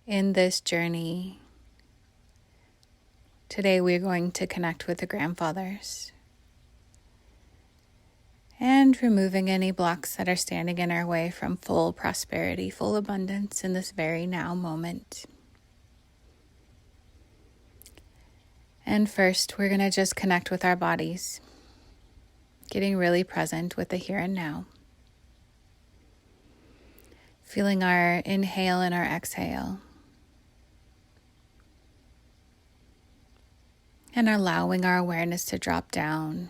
In this journey, today we're going to connect with the grandfathers and removing any blocks that are standing in our way from full prosperity, full abundance in this very now moment. And first, we're going to just connect with our bodies, getting really present with the here and now. Feeling our inhale and our exhale. And allowing our awareness to drop down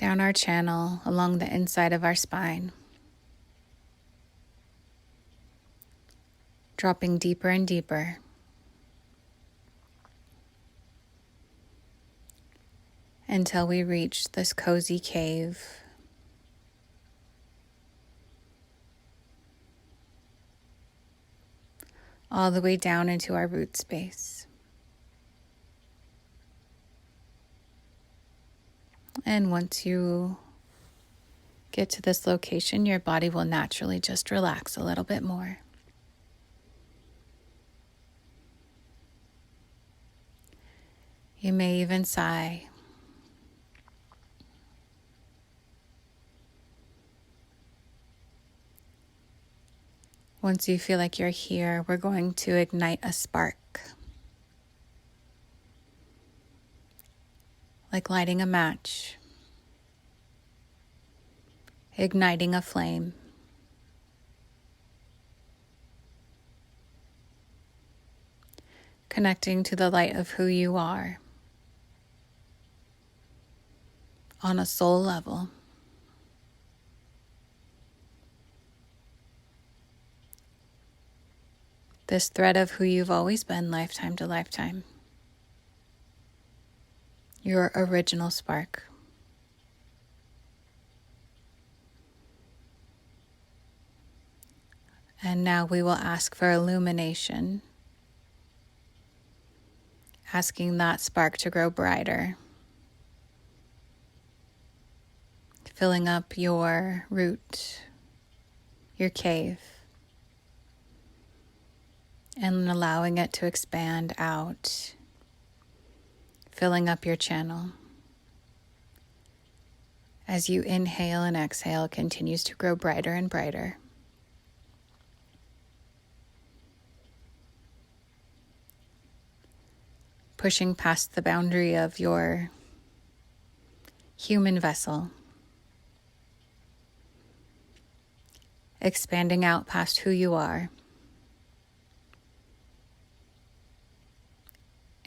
our channel along the inside of our spine. Dropping deeper and deeper. Until we reach this cozy cave. All the way down into our root space. And once you get to this location, your body will naturally just relax a little bit more. You may even sigh. Once you feel like you're here, we're going to ignite a spark. Like lighting a match. Igniting a flame. Connecting to the light of who you are. On a soul level. This thread of who you've always been, lifetime to lifetime. Your original spark. And now we will ask for illumination. Asking that spark to grow brighter. Filling up your root, your cave. And allowing it to expand out, filling up your channel. As you inhale and exhale, it continues to grow brighter and brighter. Pushing past the boundary of your human vessel. Expanding out past who you are.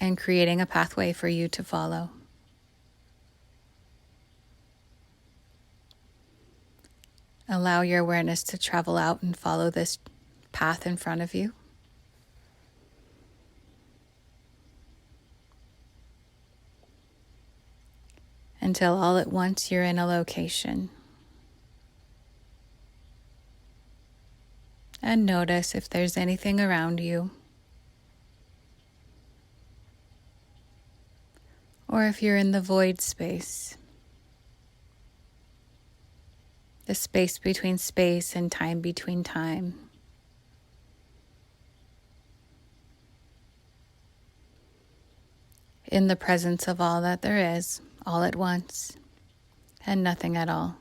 And creating a pathway for you to follow. Allow your awareness to travel out and follow this path in front of you. Until all at once you're in a location. And notice if there's anything around you. Or if you're in the void space, the space between space and time between time. In the presence of all that there is, all at once, and nothing at all.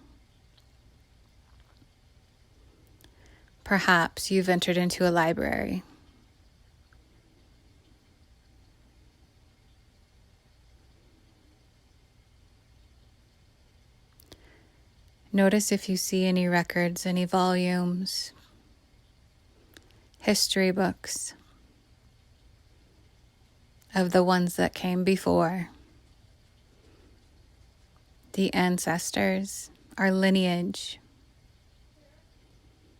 Perhaps you've entered into a library. Notice if you see any records, any volumes, history books of the ones that came before, the ancestors, our lineage.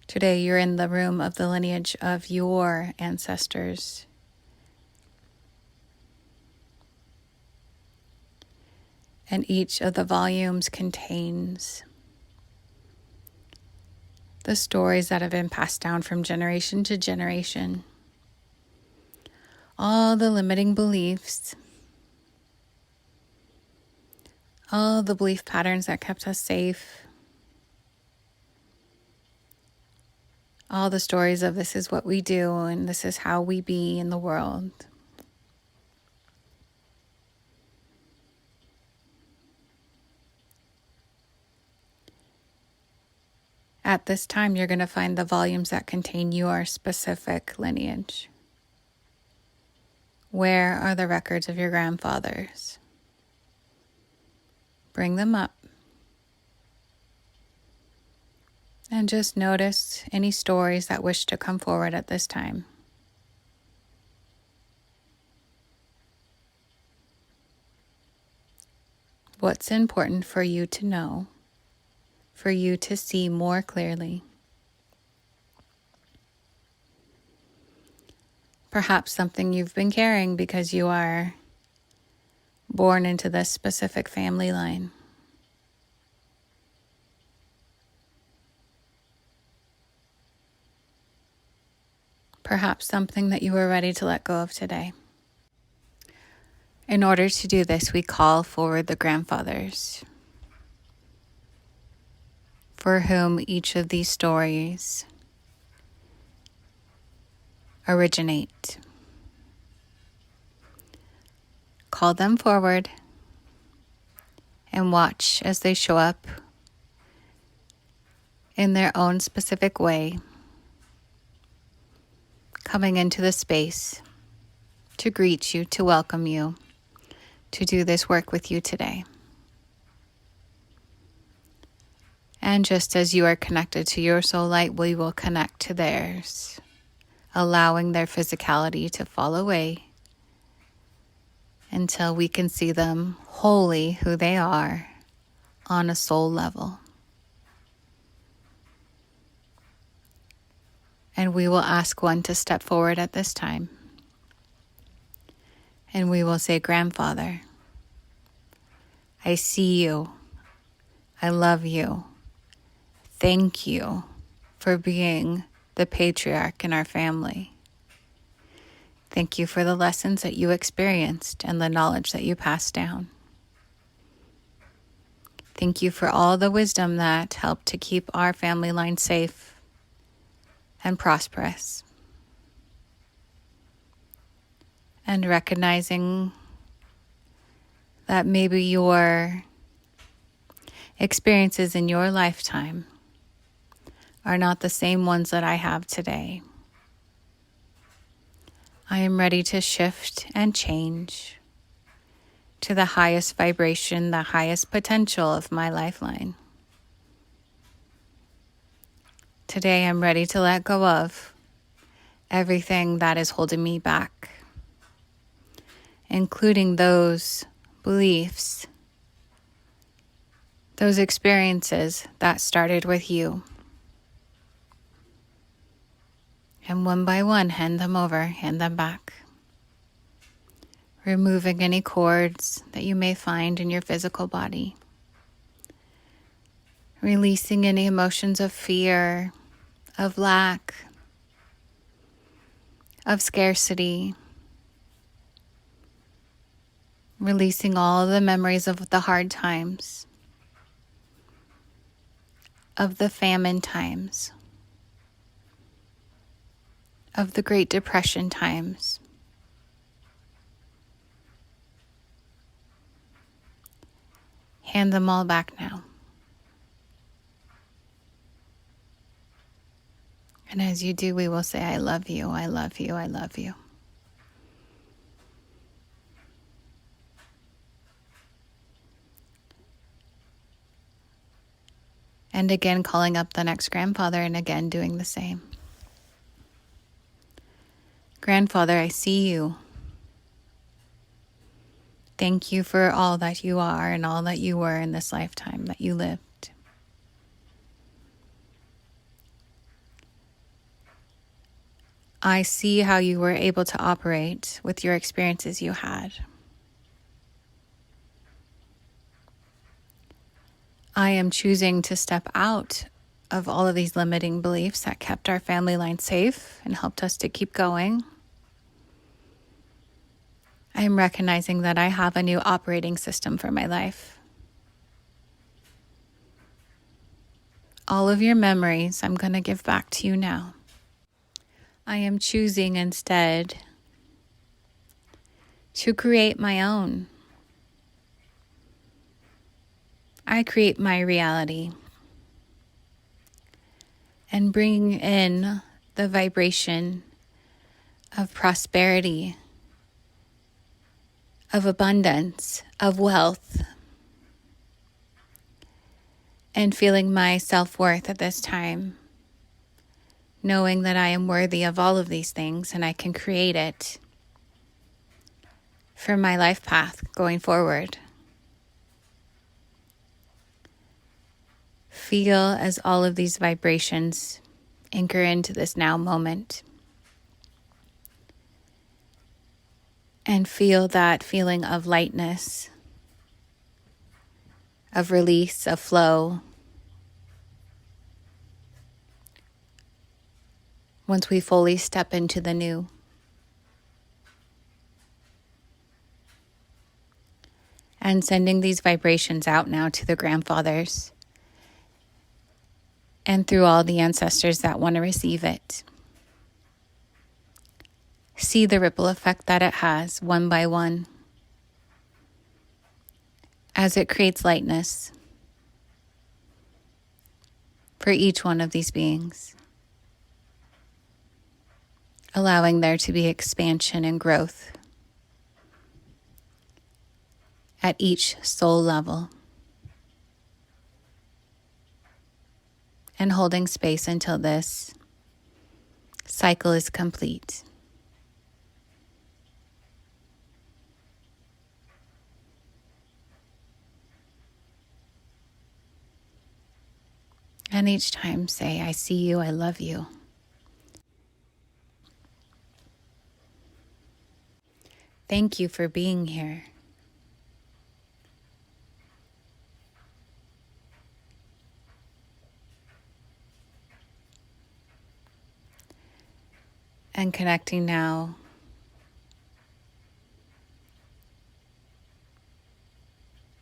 Today you're in the room of the lineage of your ancestors. And each of the volumes contains the stories that have been passed down from generation to generation. All the limiting beliefs, all the belief patterns that kept us safe, all the stories of this is what we do and this is how we be in the world. At this time, you're going to find the volumes that contain your specific lineage. Where are the records of your grandfathers? Bring them up. And just notice any stories that wish to come forward at this time. What's important for you to know, for you to see more clearly? Perhaps something you've been carrying because you are born into this specific family line. Perhaps something that you were ready to let go of today. In order to do this, we call forward the grandfathers, for whom each of these stories originate. Call them forward and watch as they show up in their own specific way, coming into the space to greet you, to welcome you, to do this work with you today. And just as you are connected to your soul light, we will connect to theirs, allowing their physicality to fall away until we can see them wholly who they are on a soul level. And we will ask one to step forward at this time. And we will say, Grandfather, I see you. I love you. Thank you for being the patriarch in our family. Thank you for the lessons that you experienced and the knowledge that you passed down. Thank you for all the wisdom that helped to keep our family line safe and prosperous. And recognizing that maybe your experiences in your lifetime are not the same ones that I have today. I am ready to shift and change to the highest vibration, the highest potential of my lifeline. Today I'm ready to let go of everything that is holding me back, including those beliefs, those experiences that started with you. And one by one, hand them over, hand them back. Removing any cords that you may find in your physical body. Releasing any emotions of fear, of lack, of scarcity. Releasing all the memories of the hard times, of the famine times, of the Great Depression times. Hand them all back now. And as you do, we will say, I love you, I love you, I love you. And again, calling up the next grandfather and again doing the same. Grandfather, I see you. Thank you for all that you are and all that you were in this lifetime that you lived. I see how you were able to operate with your experiences you had. I am choosing to step out of all of these limiting beliefs that kept our family line safe and helped us to keep going. I am recognizing that I have a new operating system for my life. All of your memories I'm going to give back to you now. I am choosing instead to create my own. I create my reality and bring in the vibration of prosperity, of abundance, of wealth, and feeling my self-worth at this time, knowing that I am worthy of all of these things and I can create it for my life path going forward. Feel as all of these vibrations anchor into this now moment. And feel that feeling of lightness, of release, of flow. Once we fully step into the new. And sending these vibrations out now to the grandfathers and through all the ancestors that want to receive it. See the ripple effect that it has one by one as it creates lightness for each one of these beings, allowing there to be expansion and growth at each soul level, and holding space until this cycle is complete. And each time say, I see you, I love you. Thank you for being here. And connecting now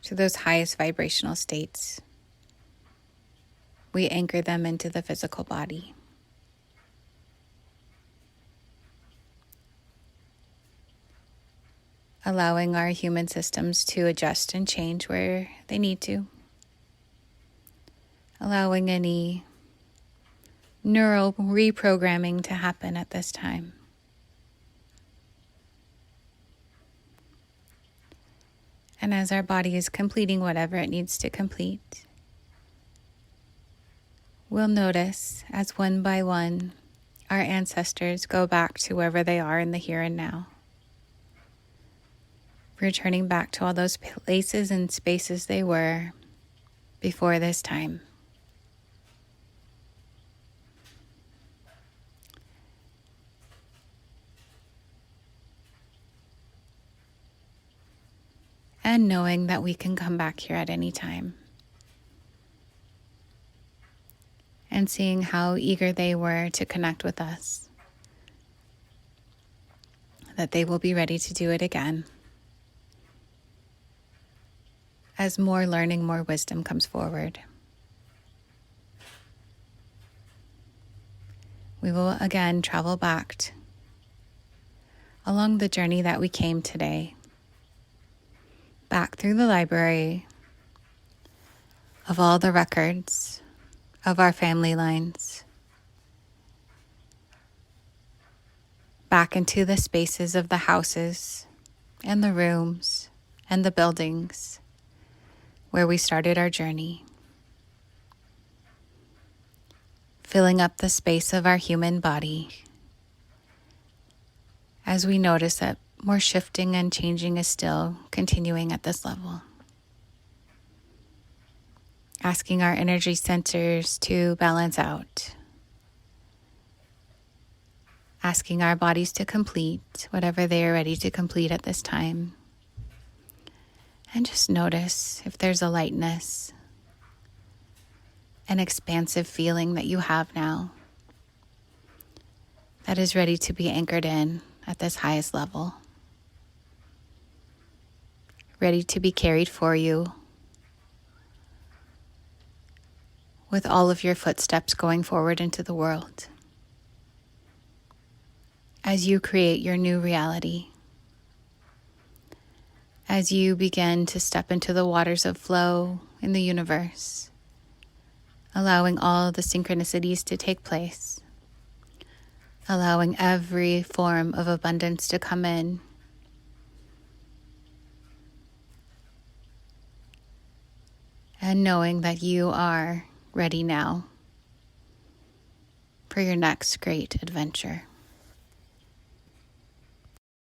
to those highest vibrational states. We anchor them into the physical body. Allowing our human systems to adjust and change where they need to. Allowing any neural reprogramming to happen at this time. And as our body is completing whatever it needs to complete, we'll notice as one by one our ancestors go back to wherever they are in the here and now. Returning back to all those places and spaces they were before this time. And knowing that we can come back here at any time. And seeing how eager they were to connect with us. That they will be ready to do it again. As more learning, more wisdom comes forward. We will again travel back along the journey that we came today. Back through the library of all the records of our family lines. Back into the spaces of the houses and the rooms and the buildings where we started our journey. Filling up the space of our human body as we notice that more shifting and changing is still continuing at this level. Asking our energy centers to balance out. Asking our bodies to complete whatever they are ready to complete at this time. And just notice if there's a lightness, an expansive feeling that you have now that is ready to be anchored in at this highest level. Ready to be carried for you with all of your footsteps going forward into the world. as you create your new reality, as you begin to step into the waters of flow in the universe, allowing all the synchronicities to take place, allowing every form of abundance to come in, and knowing that you are ready now for your next great adventure.